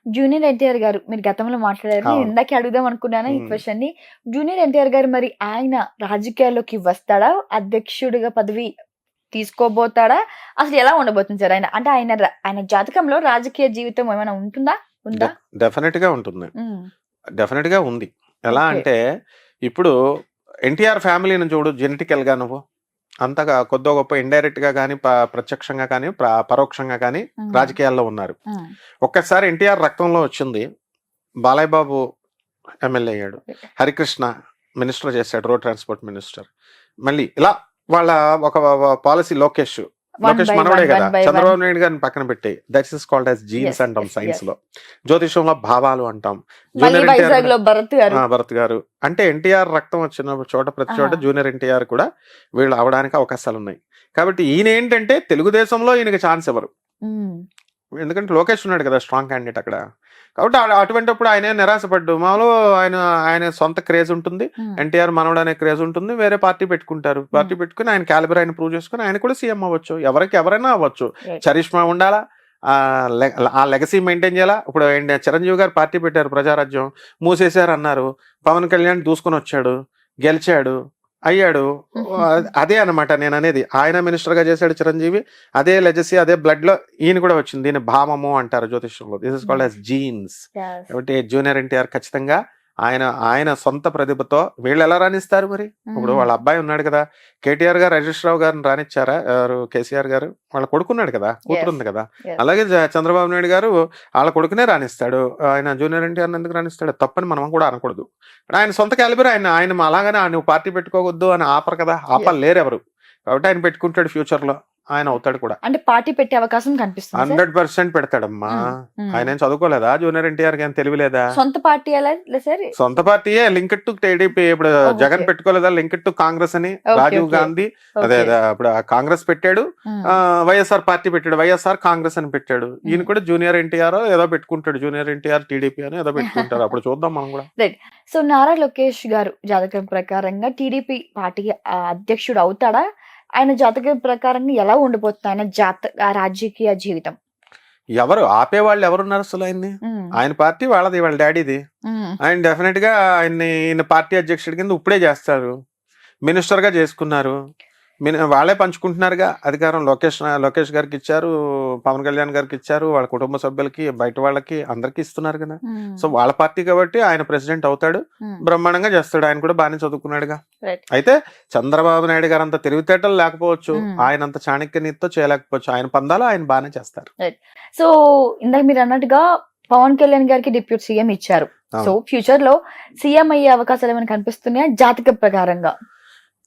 Junior NTR గారు మీరు గతంలో మాట్లాడారు. నేను అవును. ఇందాకే అడుగుదాం అనుకున్నాను ఈ ఉమ్. క్వెషన్ ని. జూనియర్ ఎన్టీఆర్ గారు మరి ఆయన రాజకీయాల్లోకి వస్తాడా? అధ్యక్షుడిగా పదవి తీసుకోబోతాడా? అసలు ఎలా ఉండబోతుంది సార్ ఆయన? అంటే ఆయన జాతకంలో రాజకీయ జీవితం ఏమైనా ఉంటుందా? ఉందా? డెఫినెట్ గా ఉంటుంది. హ్మ్. డెఫినెట్ గా ఉంది. ఎలా ఓకే. అంటే ఇప్పుడు ఎన్టీఆర్ ఫ్యామిలీని చూడు, జెనెటికల్ గా నువ్వు అంతగా కొద్దో గొప్ప ఇండైరెక్ట్ గా కానీ ప్రత్యక్షంగా కానీ పరోక్షంగా కానీ హ్మ్. రాజకీయాల్లో ఉన్నారు. హ్మ్. ఒక్కసారి ఎన్టీఆర్ రక్తంలో వచ్చింది. బాలయ్య బాబు ఎమ్మెల్యే అయ్యాడు, హరికృష్ణ మినిస్టర్ చేశాడు, రోడ్ ట్రాన్స్పోర్ట్ మినిస్టర్. మళ్ళీ ఇలా వాళ్ళ ఒక పాలసీ లోకేష్ వన్ బై మనవడే వన్, కదా, one by one. Chandrababu Naidu గారిని పక్కన పెట్టి that's is called as genes yes, అంటాం ఎస్, సైన్స్ ఎస్. లో, జ్యోతిషంలో భావాలు అంటాం. మళ్ళీ జూనియర్ వైజాగ్ ఎన్టీఆర్ లో భరత్ గారు. భరత్ గారు అంటే ఎన్టీఆర్ రక్తం వచ్చిన చోట ప్రతి చోట ఆహా. జూనియర్ ఎన్టీఆర్ కూడా వీళ్ళు అవడానికి అవకాశాలు ఉన్నాయి. కాబట్టి ఈయన ఏంటంటే తెలుగుదేశంలో ఈయనకి ఛాన్స్ ఇవ్వరు, హ్మ్. ఎందుకంటే లోకేష్ ఉన్నాడు కదా స్ట్రాంగ్ క్యాండిడేట్ అక్కడ. కాబట్టి అటువంటిప్పుడు ఆయన నిరాశపడ్డు. మామూలు ఆయన సొంత క్రేజ్ ఉంటుంది, హ్మ్. ఎన్టీఆర్ మనవడు అనే క్రేజ్ ఉంటుంది, వేరే పార్టీ పెట్టుకుంటారు. పార్టీ పెట్టుకుని ఆయన క్యాలిబర్ ఆయన ప్రూవ్ చేసుకుని ఆయన కూడా సీఎం అవ్వచ్చు, ఎవరైనా అవ్వచ్చు. Right. చరిష్మా ఉండాలా, ఆ లెగసీ మెయింటైన్ చేయాలా. ఇప్పుడు చిరంజీవి గారు పార్టీ పెట్టారు ప్రజారాజ్యం, మూసేశారు అన్నారు. పవన్ కళ్యాణ్ దూసుకొని వచ్చాడు, గెలిచాడు, అయ్యాడు. అదే అన్నమాట నేను అనేది. ఆయన మినిస్టర్ గా చేశాడు చిరంజీవి, అదే లెగసీ అదే బ్లడ్ లో ఈయన కూడా వచ్చింది. దీన్ని భామము అంటారు జ్యోతిష్యంలో, this is called as genes. Yes. కాబట్టి జూనియర్ ఎన్టీఆర్ ఖచ్చితంగా ఆయన సొంత ప్రతిభతో వీళ్ళు ఎలా రాణిస్తారు మరి. ఇప్పుడు వాళ్ళ అబ్బాయి ఉన్నాడు కదా, కేటీఆర్ గారు హరీష్ రావు గారిని రానిచ్చారా? కేసీఆర్ గారు వాళ్ళ కొడుకున్నాడు కదా, కూతురు ఉంది కదా. Yes. అలాగే చంద్రబాబు నాయుడు గారు వాళ్ళ కొడుకునే రాణిస్తాడు. ఆయన జూనియర్ ఎన్టీఆర్ ఎందుకు రాణిస్తాడు? తప్పని మనం కూడా అనకూడదు. ఆయన సొంత క్యాలిబర్, ఆయన అలాగనే నువ్వు పార్టీ పెట్టుకోవద్దు అని ఆపరు కదా, ఆపాలు లేరు ఎవరు. కాబట్టి ఆయన పెట్టుకుంటాడు, ఫ్యూచర్ లో ఆయన అవుతాడు కూడా. అంటే పార్టీ పెట్టే అవకాశం కనిపిస్తుంది సార్? 100% పెడతాడమ్మా. ఆయన ఏం చదువుకోలేదా? జూనియర్ ఎన్టీఆర్ కి ఏం తెలివిలేదా? సొంత పార్టీ ఎలా సార్? సొంత పార్టీయే లింక్ టు టీడీపీ. ఇప్పుడు జగన్ పెట్టుకోలేదా లింక్ టు కాంగ్రెస్ అని? రాజీవ్ గాంధీ అదే ఇప్పుడు కాంగ్రెస్ పెట్టాడు, వైఎస్ఆర్ పార్టీ పెట్టాడు, వైఎస్ఆర్ కాంగ్రెస్ అని పెట్టాడు. ఈయన కూడా జూనియర్ ఎన్టీఆర్ ఏదో పెట్టుకుంటాడు, జూనియర్ ఎన్టీఆర్ టీడీపీ అని ఏదో పెట్టుకుంటారు. అప్పుడు చూద్దాం మనం కూడా. రైట్. సో నారా లోకేష్ గారు జాతకం ప్రకారంగా టీడీపీ పార్టీకి అధ్యక్షుడు అవుతాడా? ఆయన జాతకం ప్రకారంగా ఎలా ఉండిపోతుంది ఆయన రాజకీయ జీవితం? ఎవరు ఆపేవాళ్ళు ఎవరున్నారు అసలు ఆయన్ని? ఆయన పార్టీ వాళ్ళది, వాళ్ళ డాడీది. ఆయన డెఫినెట్ గా ఈయన పార్టీ అధ్యక్షుడి కింద ఇప్పుడే చేస్తారు. మినిస్టర్ గా చేసుకున్నారు, వాళ్ళే పంచుకుంటున్నారుగా అధికారం. లోకేష్ గారికి ఇచ్చారు, పవన్ కళ్యాణ్ గారికి ఇచ్చారు, వాళ్ళ కుటుంబ సభ్యులకి, బయట వాళ్ళకి అందరికి ఇస్తున్నారు కదా. సో వాళ్ళ పార్టీ కాబట్టి ఆయన ప్రెసిడెంట్ అవుతాడు, బ్రహ్మాండంగా చేస్తాడు. ఆయన కూడా బాగానే చదువుకున్నాడుగా. అయితే చంద్రబాబు నాయుడు గారు అంత తెలివితేటలు లేకపోవచ్చు, ఆయన అంత చాణక్య నీతితో చేయలేకపోవచ్చు. ఆయన పందాలు ఆయన బాగానే చేస్తారు. సో ఇందాక మీరు అన్నట్టుగా పవన్ కళ్యాణ్ గారికి డిప్యూటీ సీఎం ఇచ్చారు. సో ఫ్యూచర్ లో సీఎం అయ్యే అవకాశాలు ఏమైనా కనిపిస్తున్నాయా జాతక ప్రకారంగా?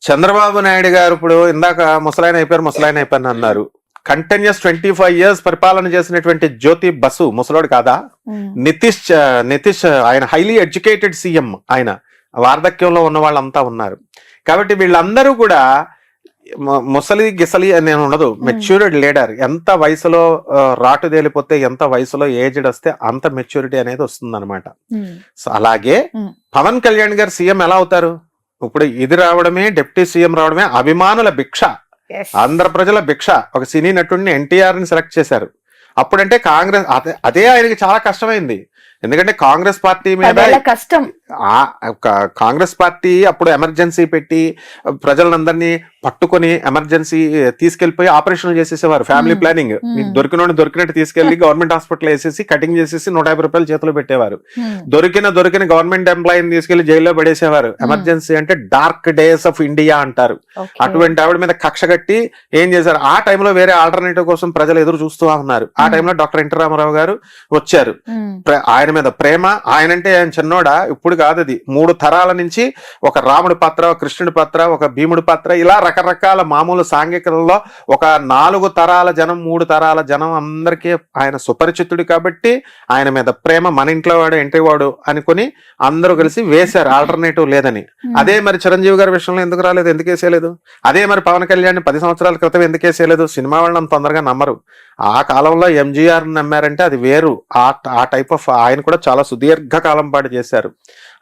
చంద్రబాబు నాయుడు గారు ఇప్పుడు ఇందాక ముసలాయన అయిపోయారు అన్నారు. కంటిన్యూస్ 25 years పరిపాలన చేసినటువంటి జ్యోతి బసు ముసలోడు కాదా? నితీష్ ఆయన హైలీ ఎడ్యుకేటెడ్ సీఎం. ఆయన వార్ధక్యంలో ఉన్న వాళ్ళంతా ఉన్నారు. కాబట్టి వీళ్ళందరూ కూడా ముసలి గిసలి అని ఉండదు, మెచ్యూర్డ్ లీడర్. ఎంత వయసులో రాటు తేలిపోతే, ఎంత వయసులో ఏజ్డ్ వస్తే అంత మెచ్యూరిటీ అనేది వస్తుంది అనమాట. సో అలాగే పవన్ కళ్యాణ్ గారు సీఎం ఎలా అవుతారు? ఇప్పుడు ఇది రావడమే, డిప్యూటీ సీఎం రావడమే అభిమానుల భిక్ష, ఆంధ్ర ప్రజల భిక్ష. ఒక సినీ నటుడిని ఎన్టీఆర్ ని సెలెక్ట్ చేశారు. అప్పుడంటే కాంగ్రెస్ అదే ఆయనకి చాలా కష్టమైంది. ఎందుకంటే కాంగ్రెస్ పార్టీ మీద కష్టం. కాంగ్రెస్ పార్టీ అప్పుడు ఎమర్జెన్సీ పెట్టి ప్రజలందరినీ పట్టుకొని ఎమర్జెన్సీ తీసుకెళ్లిపోయి ఆపరేషన్లు చేసేసేవారు. ఫ్యామిలీ ప్లానింగ్, దొరికినట్టు తీసుకెళ్లి గవర్నమెంట్ హాస్పిటల్ వేసేసి కటింగ్ చేసేసి 150 రూపాయలు చేతులు పెట్టేవారు. దొరికిన గవర్నమెంట్ ఎంప్లాయీని తీసుకెళ్లి జైల్లో పడేసేవారు. ఎమర్జెన్సీ అంటే డార్క్ డేస్ ఆఫ్ ఇండియా అంటారు. అటువంటి ఆవిడ మీద కక్ష కట్టి ఏం చేశారు? ఆ టైంలో వేరే ఆల్టర్నేటివ్ కోసం ప్రజలు ఎదురు చూస్తూ ఉన్నారు. ఆ టైంలో డాక్టర్ ఎన్టీ రామారావు గారు వచ్చారు. ఆయన మీద ప్రేమ, ఆయనంటే ఆయన చిన్నోడా, ఇప్పుడు కాదు అది 3 తరాల నుంచి ఒక రాముడి పాత్ర, ఒక కృష్ణుడి పాత్ర, ఒక భీముడి పాత్ర, ఇలా రకరకాల మామూలు సాంఘికలలో ఒక 4 తరాల జనం, 3 తరాల జనం అందరికీ ఆయన సుపరిచితుడు. కాబట్టి ఆయన మీద ప్రేమ, మన ఇంట్లో వాడు ఎంట్రీ వాడు అనుకుని అందరూ కలిసి వేశారు, ఆల్టర్నేటివ్ లేదని. అదే మరి చిరంజీవి గారి విషయంలో ఎందుకు రాలేదు, ఎందుకు వేసేయలేదు? అదే మరి పవన్ కళ్యాణ్ 10 సంవత్సరాల క్రితం ఎందుకు వేసేయలేదు? సినిమా వాళ్ళని అంత తొందరగా నమ్మరు. ఆ కాలంలో ఎంజీఆర్ నమ్మారంటే అది వేరు. ఆ టైప్ ఆఫ్ ఆయన కూడా చాలా సుదీర్ఘ కాలం పాటు చేశారు.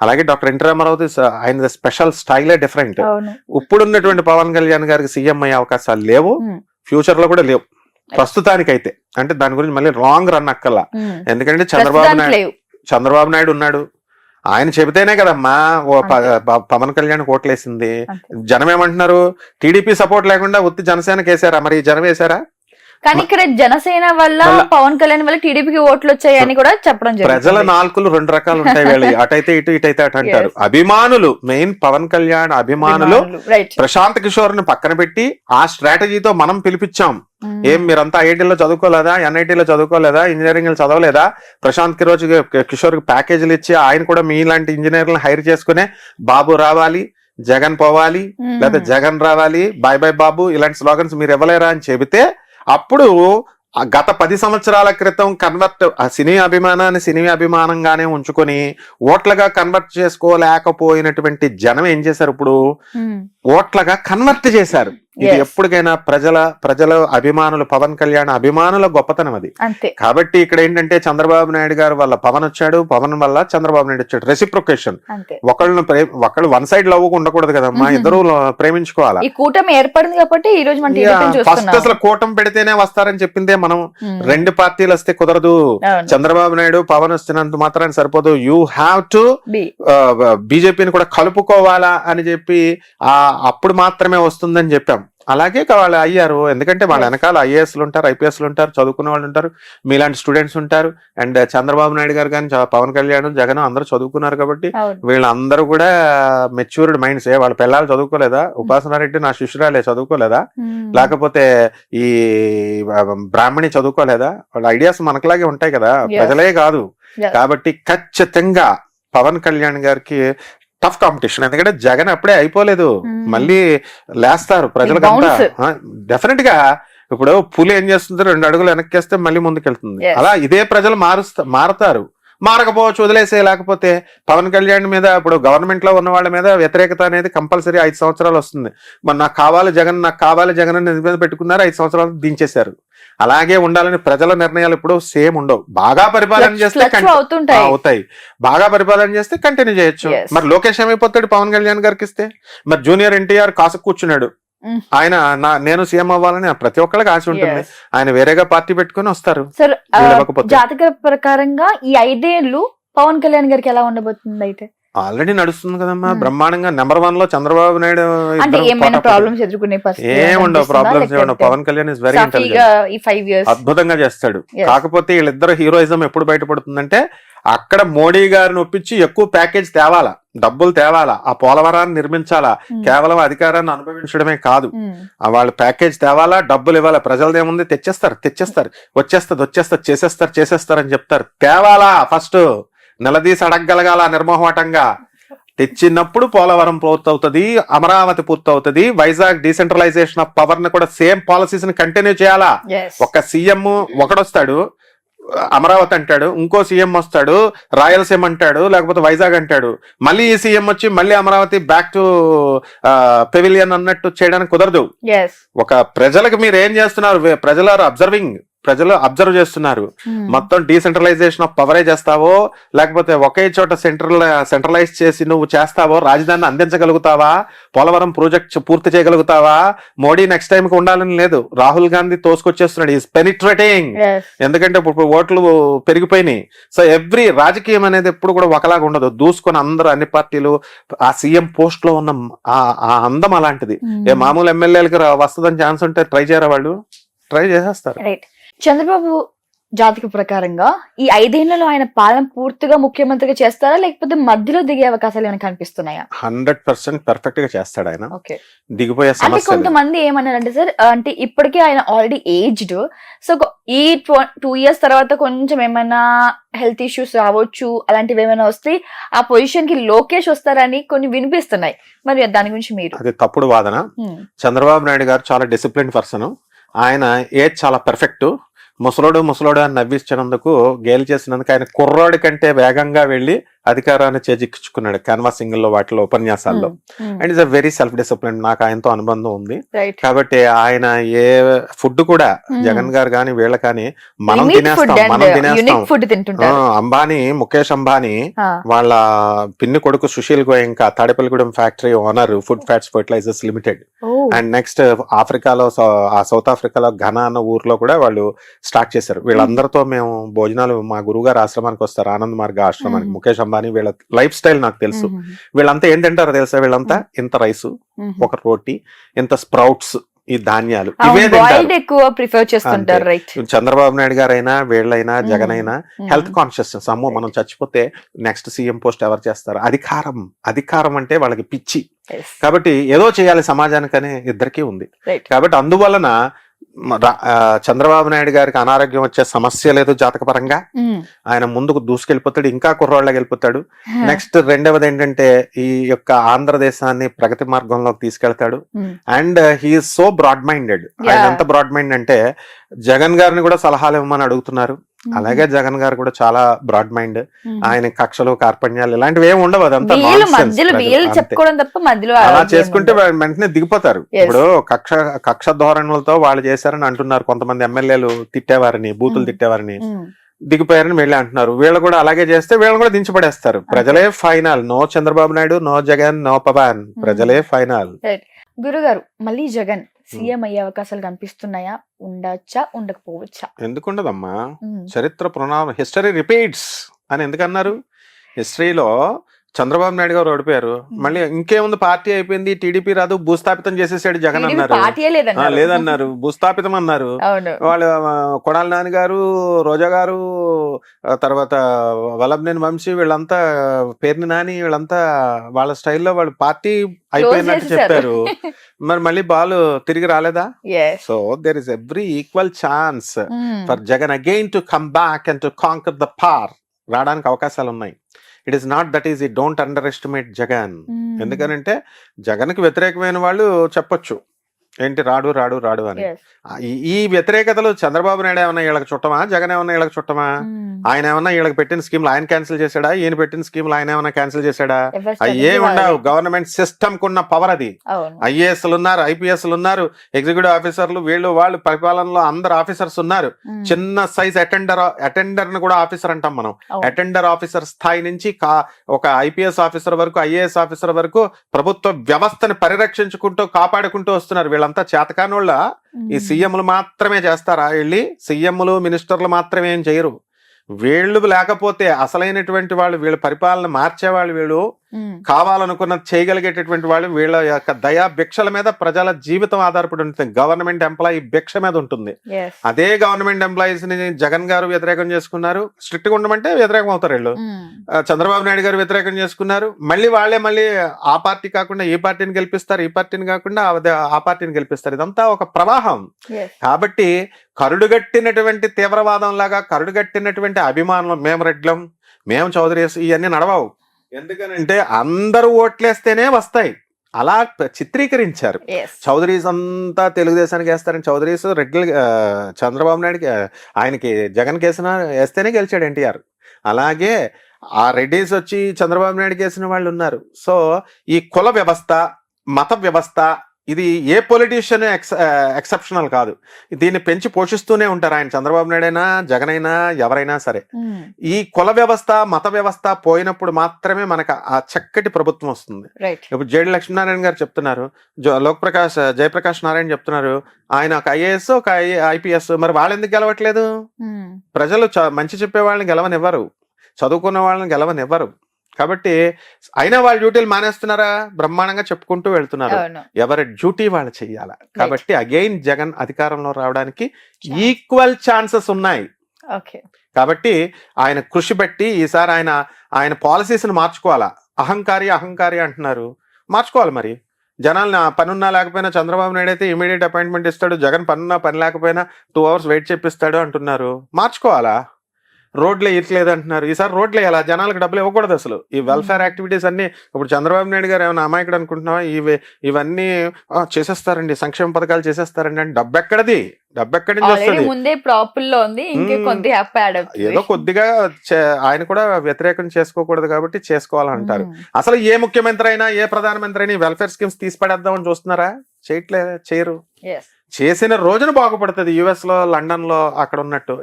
అలాగే డాక్టర్ ఎన్టీ రామారావు ఆయన స్పెషల్ స్టైలే డిఫరెంట్. ఇప్పుడున్నటువంటి పవన్ కళ్యాణ్ గారికి సీఎం అయ్యే అవకాశాలు లేవు, ఫ్యూచర్ లో కూడా లేవు. ప్రస్తుతానికైతే. అంటే దాని గురించి మళ్ళీ రాంగ్ రన్ అక్కల్లా. ఎందుకంటే చంద్రబాబు నాయుడు ఉన్నాడు, ఆయన చెబితేనే కదమ్మా పవన్ కళ్యాణ్ ఓట్లేసింది. జనం ఏమంటున్నారు, టీడీపీ సపోర్ట్ లేకుండా ఉత్తి జనసేనకి వేసారా? మరి జనం వేసారా? కానీ ఇక్కడ జనసేన వల్ల పవన్ కళ్యాణ్ వల్ల టీడీపీకి ఓట్లు వచ్చాయని కూడా చెప్పడం జరిగింది. ప్రజల నాలుకలు రెండు రకాలు ఉంటాయి వీళ్ళు, అటైతే ఇటు ఇటైతే అటు అంటారు. అభిమానులు మెయిన్ పవన్ కళ్యాణ్ అభిమానులు ప్రశాంత్ కిషోర్ ని పక్కన పెట్టి ఆ స్ట్రాటజీతో మనం పిలిపించాం. ఏం మీరంతా ఐఐటీలో చదువుకోలేదా, ఎన్ఐటీలో చదువుకోలేదా, ఇంజనీరింగ్ చదవలేదా? ప్రశాంత్ కిషోర్ కి ప్యాకేజీలు ఇచ్చి ఆయన కూడా మీలాంటి ఇంజనీర్లను హైర్ చేసుకునే బాబు రావాలి, జగన్ పోవాలి, లేదా జగన్ రావాలి, బాయ్ బాయ్ బాబు ఇలాంటి స్లోగన్స్ మీరు ఇవ్వలేరా అని చెబితే అప్పుడు గత 10 సంవత్సరాల క్రితం కన్వర్ట్ సినీ అభిమానాన్ని సినీ అభిమానంగానే ఉంచుకొని ఓట్లుగా కన్వర్ట్ చేసుకోలేకపోయినటువంటి జనం ఏం చేశారు, ఇప్పుడు ఓట్లుగా కన్వర్ట్ చేశారు. ఇది ఎప్పటికైనా ప్రజల అభిమానులు, పవన్ కళ్యాణ్ అభిమానుల గొప్పతనం అది. కాబట్టి ఇక్కడ ఏంటంటే చంద్రబాబు నాయుడు గారు వల్ల పవన్ వచ్చాడు, పవన్ వల్ల చంద్రబాబు నాయుడు వచ్చాడు. రెసిప్రొకేషన్. ఒకళ్ళు వన్ సైడ్ లవ్ ఉండకూడదు కదమ్మా, ఇద్దరు ప్రేమించుకోవాలా. ఈ కూటమి ఏర్పడింది కాబట్టి ఈ రోజు ఫస్ట్ అసలు కూటమి పెడితేనే వస్తారని చెప్పిందే మనం. రెండు పార్టీలు వస్తే కుదరదు. చంద్రబాబు నాయుడు పవన్ వస్తున్నంత మాత్రాన్ని సరిపోదు. యూ హ్యావ్ టు బీజేపీని కూడా కలుపుకోవాలా అని చెప్పి అప్పుడు మాత్రమే వస్తుందని చెప్పాం. అలాగే వాళ్ళు అయ్యారు. ఎందుకంటే వాళ్ళ వెనకాల ఐఏఎస్లు ఉంటారు, ఐపీఎస్లు ఉంటారు, చదువుకునే వాళ్ళు ఉంటారు, మీలాంటి స్టూడెంట్స్ ఉంటారు. అండ్ చంద్రబాబు నాయుడు గారు కానీ పవన్ కళ్యాణ్ జగన్ అందరూ చదువుకున్నారు కాబట్టి వీళ్ళందరూ కూడా మెచ్యూర్డ్ మైండ్స్. వాళ్ళ పిల్లలు చదువుకోలేదా? ఉపాసనారెడ్డి నా శిష్యురాలే చదువుకోలేదా? లేకపోతే ఈ బ్రాహ్మణి చదువుకోలేదా? వాళ్ళ ఐడియాస్ మనకులాగే ఉంటాయి కదా, ప్రజలే కాదు. కాబట్టి ఖచ్చితంగా పవన్ కళ్యాణ్ గారికి టఫ్ కాంపిటీషన్. ఎందుకంటే జగన్ అప్పుడే అయిపోలేదు, మళ్ళీ లేస్తారు ప్రజలకంతా. డెఫినెట్ గా ఇప్పుడు పులి ఏం చేస్తుంది, 2 అడుగులు వెనక్కేస్తే మళ్ళీ ముందుకెళ్తుంది. అలా ఇదే ప్రజలు మారుతారు. మారకపోవచ్చు, వదిలేసే. లేకపోతే పవన్ కళ్యాణ్ మీద ఇప్పుడు గవర్నమెంట్ లో ఉన్న వాళ్ళ మీద వ్యతిరేకత అనేది కంపల్సరీ 5 సంవత్సరాలు వస్తుంది. మరి నాకు కావాలి జగన్ అని మీద పెట్టుకున్నారు, 5 సంవత్సరాలు దించేశారు. అలాగే ఉండాలని ప్రజల నిర్ణయాలు ఇప్పుడు సేమ్ ఉండవు. బాగా పరిపాలన చేస్తే అవుతాయి, బాగా పరిపాలన చేస్తే కంటిన్యూ చేయొచ్చు. మరి లోకేష్ ఏమైపోతాడు పవన్ కళ్యాణ్ గారికి ఇస్తే? మరి జూనియర్ ఎన్టీఆర్ కాసు కూర్చున్నాడు, ఆయన నేను సీఎం అవ్వాలని ప్రతి ఒక్కళ్ళకి ఆశ ఉంటుంది. ఆయన వేరేగా పార్టీ పెట్టుకుని వస్తారు. జాతక ప్రకారంగా ఈ 5 ఏళ్ళు పవన్ కళ్యాణ్ గారికి ఎలా ఉండబోతుంది? అయితే ఆల్రెడీ నడుస్తుంది కదమ్మా బ్రహ్మాండంగా. నెంబర్ 1 లో చంద్రబాబు నాయుడు. ఏముండవు problems, Pawan Kalyan is very intelligent, అద్భుతంగా చేస్తాడు. కాకపోతే వీళ్ళిద్దరు హీరోయిజం ఎప్పుడు బయటపడుతుందంటే అక్కడ మోడీ గారిని ఒప్పించి ఎక్కువ ప్యాకేజ్ తేవాలా, డబ్బులు తేవాలా, ఆ పోలవరాన్ని నిర్మించాలా. కేవలం అధికారాన్ని అనుభవించడమే కాదు, వాళ్ళు ప్యాకేజ్ తేవాలా, డబ్బులు ఇవ్వాలా. ప్రజలదేముంది, తెచ్చేస్తారు, చేసేస్తారు అని చెప్తారు. తేవాలా, ఫస్ట్ నిలదీసి అడగగలగాల నిర్మోహమాటంగా. తెచ్చినప్పుడు పోలవరం పూర్తవుతుంది, అమరావతి పూర్తవుతుంది, వైజాగ్ డీసెంట్రలైజేషన్ ఆఫ్ పవర్ ని కూడా సేమ్ పాలసీస్ ని కంటిన్యూ చేయాలా. ఒక సీఎం ఒకడొస్తాడు అమరావతి అంటాడు, ఇంకో సీఎం వస్తాడు రాయలసీమ అంటాడు, లేకపోతే వైజాగ్ అంటాడు, మళ్ళీ ఈ సీఎం వచ్చి మళ్ళీ అమరావతి బ్యాక్ టు పెవిలియన్ అన్నట్టు చేయడానికి కుదరదు. ఒక ప్రజలకు మీరు ఏం చేస్తున్నారు, ప్రజలు అబ్జర్వ్ చేస్తున్నారు. మొత్తం డీసెంట్రలైజేషన్ ఆఫ్ పవరే చేస్తావో, లేకపోతే ఒకే చోట సెంట్రలైజ్ చేసి నువ్వు చేస్తావో, రాజధానిని అందించగలుగుతావా, పోలవరం ప్రాజెక్ట్ పూర్తి చేయగలుగుతావా? మోడీ నెక్స్ట్ టైం కి ఉండాలని లేదు, రాహుల్ గాంధీ తోసుకొచ్చేస్తున్నాడు, ఈజ్ పెనిట్రేటింగ్. ఎందుకంటే ఇప్పుడు ఓట్లు పెరిగిపోయినాయి. సో ఎవ్రీ రాజకీయం అనేది ఎప్పుడు కూడా ఒకలాగా ఉండదు, దూసుకొని అందరూ అన్ని పార్టీలు. ఆ సీఎం పోస్ట్ లో ఉన్న ఆ అందం అలాంటిది. మామూలు ఎమ్మెల్యేలకి వస్తుందని ఛాన్స్ ఉంటే ట్రై చేయరా? వాళ్ళు ట్రై చేసేస్తారు. చంద్రబాబు జాతక ప్రకారంగా ఈ 5 ఏళ్లలో ఆయన పాలన పూర్తిగా ముఖ్యమంత్రిగా చేస్తారా, లేకపోతే మధ్యలో దిగే అవకాశాలు ఏమైనా కనిపిస్తున్నాయా? 100% పర్ఫెక్ట్ గా చేస్తాడు ఆయన. దిగిపోయే సమస్య. అంటే కొంతమంది ఏమన్నారంటే సార్, అంటే ఇప్పటికే ఆయన ఆల్రెడీ ఏజ్డ్, సో ఈ 2 years తర్వాత కొంచెం ఏమైనా హెల్త్ ఇష్యూస్ రావచ్చు, అలాంటివి ఏమైనా వస్తే ఆ పొజిషన్ కి లోకేష్ వస్తారని కొన్ని వినిపిస్తున్నాయి. మరి దాని గురించి మీరు? అది తప్పుడు వాదన. చంద్రబాబు నాయుడు గారు చాలా డిసిప్లిన్ పర్సన్. ఆయన ఏజ్ చాలా పర్ఫెక్ట్. ముసలోడు అని నవ్వించినందుకు, గేలి చేసినందుకు ఆయన కుర్రోడి కంటే వేగంగా వెళ్లి అధికారాన్ని చేజిక్కించుకున్నాడు క్యాన్వాసింగ్ లో వాటిలో ఉపన్యాసాల్లో. And is a very self discipline. నాకు ఆయనతో అనుబంధం ఉంది రైట్. కాబట్టి ఆయన ఏ ఫుడ్ కూడా జగన్ గారు కానీ వీళ్ళ కానీ మనం లిమిట్ ఫుడ్ తినేస్తాం, మనం అండ్ తినేస్తాం. యూనిక్ ఫుడ్ తింటుంటారు. అంబానీ, ముఖేష్ అంబానీ ఆ, వాళ్ళ పిన్ని కొడుకు Sushil Goenka Tadepalligudem factory owner food fats fertilisers limited. Oh, and next ఆఫ్రికాలో సౌత్ ఆఫ్రికాలో ఘనా అన్న ఊర్లో కూడా వాళ్ళు స్టార్ట్ చేశారు. వీళ్ళందరితో మేము భోజనాలు, మా గురువుగారు ఆశ్రమానికి వస్తారు, ఆనంద్ మార్గ ఆశ్రమానికి. ముఖేష్ అంబానీ వీళ్ళ లైఫ్ స్టైల్ నాకు తెలుసు. వీళ్ళంతా ఏం తింటారో తెలుసా? వీళ్ళంతా ఇంత రైసు, ఒక రోటీ, ఇంత స్ప్రౌట్స్, ఈ ధాన్యాలు ఇవే బాయిల్డ్ తింటారు. ఎక్కువ ప్రిఫర్ చేస్తుంటారు. రైట్. చంద్రబాబు నాయుడు గారైనా వీళ్ళైనా జగన్ అయినా హెల్త్ కాన్షియస్నెస్. అమ్మో మనం చచ్చిపోతే నెక్స్ట్ సీఎం పోస్ట్ ఎవరు చేస్తారు? అధికారం అంటే వాళ్ళకి పిచ్చి. కాబట్టి ఏదో చేయాలి సమాజానికనే ఇద్దరికీ ఉంది. రైట్. కాబట్టి అందువలన చంద్రబాబు నాయుడు గారికి అనారోగ్యం వచ్చే సమస్య లేదు జాతకపరంగా. ఆయన ముందుకు దూసుకెళ్ళిపోతాడు, ఇంకా కుర్రోళ్ళకి వెళ్ళిపోతాడు. నెక్స్ట్ రెండవది ఏంటంటే ఈ యొక్క ఆంధ్రదేశాన్ని ప్రగతి మార్గంలోకి తీసుకెళ్తాడు. And he is so broad minded. ఆయన ఎంత బ్రాడ్ మైండ్ అంటే జగన్ గారిని కూడా సలహాలు ఇవ్వమని అడుగుతున్నారు. అలాగే జగన్ గారు కూడా చాలా బ్రాడ్ మైండ్. ఆయన కక్షలు కార్పణ్యాలు ఇలాంటివి ఏమి ఉండవు. అదంతా చెప్పుకోవడం తప్ప మధ్యలో అలా చేసుకుంటే వెంటనే దిగిపోతారు. ఇప్పుడు కక్ష ధోరణులతో వాళ్ళు చేశారని అంటున్నారు కొంతమంది ఎమ్మెల్యేలు, తిట్టేవారిని, బూతులు తిట్టేవారిని దిగిపోయారని వీళ్ళే అంటున్నారు. వీళ్ళు కూడా అలాగే చేస్తే వీళ్ళని కూడా దించబడేస్తారు. ప్రజలే final. No Chandrababu Naidu, no Jagan, no Pawan. ప్రజలే ఫైనల్. గురుగారు, మళ్ళీ జగన్ సీఎం అయ్యే అవకాశాలు కనిపిస్తున్నాయా? ఉండొచ్చా, ఉండకపోవచ్చా? ఎందుకుండదమ్మా? చరిత్ర పునరావృతం, హిస్టరీ రిపీట్స్ అని ఎందుకన్నారు? హిస్టరీలో చంద్రబాబు నాయుడు గారు ఓడిపోయారు, మళ్ళీ ఇంకేముంది పార్టీ అయిపోయింది, టీడీపీ రాదు, భూస్థాపితం చేసేసాడు జగన్ అన్నారు. లేదన్నారు, భూస్థాపితం అన్నారు. వాళ్ళు కొడాలి నాని గారు, రోజా గారు, తర్వాత వల్లభనేని వంశీ, వీళ్ళంతా పేర్ని నాని, వీళ్ళంతా వాళ్ళ స్టైల్లో వాళ్ళు పార్టీ అయిపోయినట్టు చెప్పారు. మరి మళ్ళీ బాల్ తిరిగి రాలేదా? So there is every equal chance for Jagan again to come back and to conquer the par. రావడానికి అవకాశాలు ఉన్నాయి. It is not that easy. Don't underestimate Jagan. ఎందుకనంటే జగన్కి వ్యతిరేకమైన వాళ్ళు చెప్పొచ్చు ఏంటి రాడు రాడు రాడు అని. ఈ వ్యతిరేకతలు చంద్రబాబు నాయుడు ఏమన్నా వీళ్ళకి చుట్టమా? జగన్ ఏమన్నా వీళ్ళకి చుట్టమా? ఆయన ఏమన్నా వీళ్ళకి పెట్టిన స్కీమ్లు ఆయన క్యాన్సిల్ చేశాడా? ఈయన పెట్టిన స్కీమ్లు ఆయన ఏమన్నా క్యాన్సిల్ చేశాడా? అవి ఏమి ఉండవు. గవర్నమెంట్ సిస్టమ్ కున్న పవర్ అది. ఐఏఎస్లు ఉన్నారు, ఐపీఎస్లు ఉన్నారు, ఎగ్జిక్యూటివ్ ఆఫీసర్లు, వీళ్ళు వాళ్ళు పరిపాలనలో అందరు ఆఫీసర్స్ ఉన్నారు. చిన్న సైజ్ అటెండర్ ను కూడా ఆఫీసర్ అంటాం మనం. అటెండర్ ఆఫీసర్ స్థాయి నుంచి ఒక ఐపీఎస్ ఆఫీసర్ వరకు, ఐఏఎస్ ఆఫీసర్ వరకు ప్రభుత్వ వ్యవస్థని పరిరక్షించుకుంటూ కాపాడుకుంటూ వస్తున్నారు. వీళ్ళంతా చేతకానోళ్ళ. ఈ సీఎంలు మాత్రమే చేస్తారా? వెళ్ళి సీఎంలు, మినిస్టర్లు మాత్రమే ఏం చేయరు. వీళ్ళు లేకపోతే అసలైనటువంటి వాళ్ళు, వీళ్ళ పరిపాలన మార్చేవాళ్ళు, వీళ్ళు కావాలనుకున్నది చేయగలిగేటటువంటి వాళ్ళు, వీళ్ళ యొక్క దయా భిక్షల మీద ప్రజల జీవితం ఆధారపడి ఉంటుంది. గవర్నమెంట్ ఎంప్లాయీ భిక్ష మీద ఉంటుంది. అదే గవర్నమెంట్ ఎంప్లాయీస్ ని జగన్ గారు వ్యతిరేకం చేసుకున్నారు. స్ట్రిక్ట్ గా ఉండమంటే వ్యతిరేకం అవుతారు వీళ్ళు. చంద్రబాబు నాయుడు గారు వ్యతిరేకం చేసుకున్నారు. మళ్ళీ ఆ పార్టీ కాకుండా ఈ పార్టీని గెలిపిస్తారు, ఈ పార్టీని కాకుండా ఆ పార్టీని గెలిపిస్తారు. ఇదంతా ఒక ప్రవాహం. కాబట్టి కరుడుగట్టినటువంటి తీవ్రవాదం లాగా, కరుడుగట్టినటువంటి అభిమానులు, మేము రెడ్లం, మేము చౌదరీస్, ఇవన్నీ నడవవు. ఎందుకనంటే అందరూ ఓట్లేస్తేనే వస్తాయి. అలా చిత్రీకరించారు. చౌదరీస్ అంతా తెలుగుదేశానికి వేస్తారని, చౌదరీస్ రెడ్లు చంద్రబాబు నాయుడుకి, ఆయనకి జగన్ వేస్తేనే గెలిచాడు ఎన్టీఆర్. అలాగే ఆ రెడ్డిస్ వచ్చి చంద్రబాబు నాయుడుకి వేసిన వాళ్ళు ఉన్నారు. సో ఈ కుల వ్యవస్థ, మత వ్యవస్థ, ఇది ఏ పొలిటీషియన్ ఎక్సెప్షనల్ కాదు. దీన్ని పెంచి పోషిస్తూనే ఉంటారు. ఆయన చంద్రబాబు నాయుడు అయినా, జగన్ అయినా, ఎవరైనా సరే. ఈ కుల వ్యవస్థ, మత వ్యవస్థ పోయినప్పుడు మాత్రమే మనకు ఆ చక్కటి ప్రభుత్వం వస్తుంది. ఇప్పుడు జేడి లక్ష్మీనారాయణ గారు చెప్తున్నారు, జయప్రకాష్ నారాయణ చెప్తున్నారు, ఆయన ఒక ఐఏఎస్, ఒక ఐపీఎస్. మరి వాళ్ళు ఎందుకు గెలవట్లేదు? ప్రజలు మంచి చెప్పే వాళ్ళని గెలవనివ్వరు, చదువుకున్న వాళ్ళని గెలవనివ్వరు. కాబట్టి అయినా వాళ్ళ డ్యూటీలు మానేస్తున్నారా? బ్రహ్మాండంగా చెప్పుకుంటూ వెళ్తున్నారు. ఎవరి డ్యూటీ వాళ్ళు చెయ్యాల. కాబట్టి అగైన్ జగన్ అధికారంలో రావడానికి ఈక్వల్ ఛాన్సెస్ ఉన్నాయి. కాబట్టి ఆయన కృషి పెట్టి ఈసారి ఆయన పాలసీస్ ని మార్చుకోవాలా. అహంకారి అంటున్నారు, మార్చుకోవాలి. మరి జనాలు పనున్నా లేకపోయినా చంద్రబాబు నాయుడు అయితే ఇమీడియట్ అపాయింట్మెంట్ ఇస్తాడు, జగన్ పనున్నా పని లేకపోయినా 2 hours వెయిట్ చేపిస్తాడు అంటున్నారు. మార్చుకోవాలా? రోడ్లు వేయట్లేదు అంటున్నారు. ఈసారి రోడ్లు వేయాలి, జనాలకు డబ్బులు ఇవ్వకూడదు అసలు. ఈ వెల్ఫేర్ యాక్టివిటీస్ అన్ని ఇప్పుడు చంద్రబాబు నాయుడు గారు ఏమైనా అమాయకుడు అనుకుంటున్నావా? ఇవన్నీ చేసేస్తారండి, సంక్షేమ పథకాలు చేసేస్తారండి అంటే డబ్బు ఎక్కడిది? డబ్బు ఎక్కడి నుంచి వస్తుంది? ముందే ప్రాపుల్ లో ఉంది, ఇంకే కొద్దిగా యాప్ యాడ్ అవుతుంది. ఏదో కొద్దిగా ఆయన కూడా వ్యతిరేకం చేసుకోకూడదు కాబట్టి చేసుకోవాలంటారు. అసలు ఏ ముఖ్యమంత్రి అయినా ఏ ప్రధానమంత్రి అయినా వెల్ఫేర్ స్కీమ్స్ తీసి పడేద్దామని చూస్తున్నారా? చేయరు. చేసిన రోజున బాగుపడుతుంది. యుఎస్ లో, లండన్ లో అక్కడ ఉన్నట్టు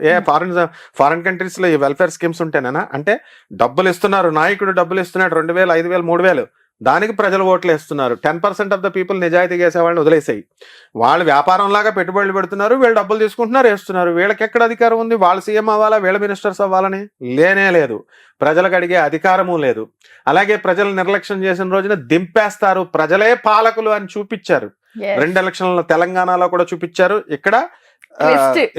ఫారిన్ కంట్రీస్ లో ఈ వెల్ఫేర్ స్కీమ్స్ ఉంటేనేనా? అంటే డబ్బులు ఇస్తున్నారు, నాయకుడు డబ్బులు ఇస్తున్నాడు, 2,000, 5,000, 3,000, దానికి ప్రజలు ఓట్లు వేస్తున్నారు. 10% ఆఫ్ ద పీపుల్ నిజాయితీగా వేసే వాళ్ళని వదిలేసాయి. వాళ్ళు వ్యాపారం లాగా పెట్టుబడులు పెడుతున్నారు, వీళ్ళు డబ్బులు తీసుకుంటున్నారు, వేస్తున్నారు. వీళ్ళకి ఎక్కడ అధికారం ఉంది? వాళ్ళు సీఎం అవ్వాలా, వీళ్ళ మినిస్టర్స్ అవ్వాలని? లేనే లేదు. ప్రజలకు అడిగే అధికారము లేదు. అలాగే ప్రజలు నిర్లక్ష్యం చేసిన రోజున దింపేస్తారు. ప్రజలే పాలకులు అని చూపించారు. 2 ఎలక్షన్లలో తెలంగాణలో కూడా చూపించారు, ఇక్కడ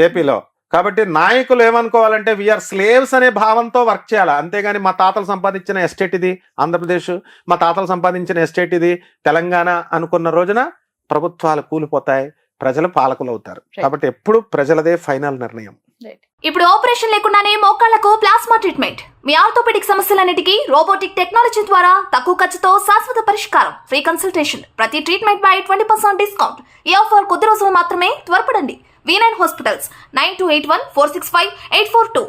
ఏపీలో. కాబట్టి నాయకులు ఏమనుకోవాలంటే వీఆర్ స్లేవ్స్ అనే భావంతో వర్క్ చేయాలి. అంతేగాని మా తాతలు సంపాదించిన ఎస్టేట్ ఇది ఆంధ్రప్రదేశ్, మా తాతలు సంపాదించిన ఎస్టేట్ ఇది తెలంగాణ అనుకున్న రోజున ప్రభుత్వాలు కూలిపోతాయి, ప్రజలు పాలకులు అవుతారు. కాబట్టి ఎప్పుడు ప్రజలదే ఫైనల్ నిర్ణయం. ఇప్పుడు ఆపరేషన్ లేకుండానే మోకాళ్లకు ప్లాస్మా ట్రీట్మెంట్, మీ ఆర్థోపెడిక్ సమస్యలన్నిటికీ రోబోటిక్ టెక్నాలజీ ద్వారా తక్కువ ఖర్చుతో శాశ్వత పరిష్కారం, ఫ్రీ కన్సల్టేషన్, ప్రతి ట్రీట్మెంట్ పై 20% డిస్కౌంట్. ఈ ఆఫర్ కొద్ది రోజులు మాత్రమే, త్వరపడండి. V9 hospitals 9281465842.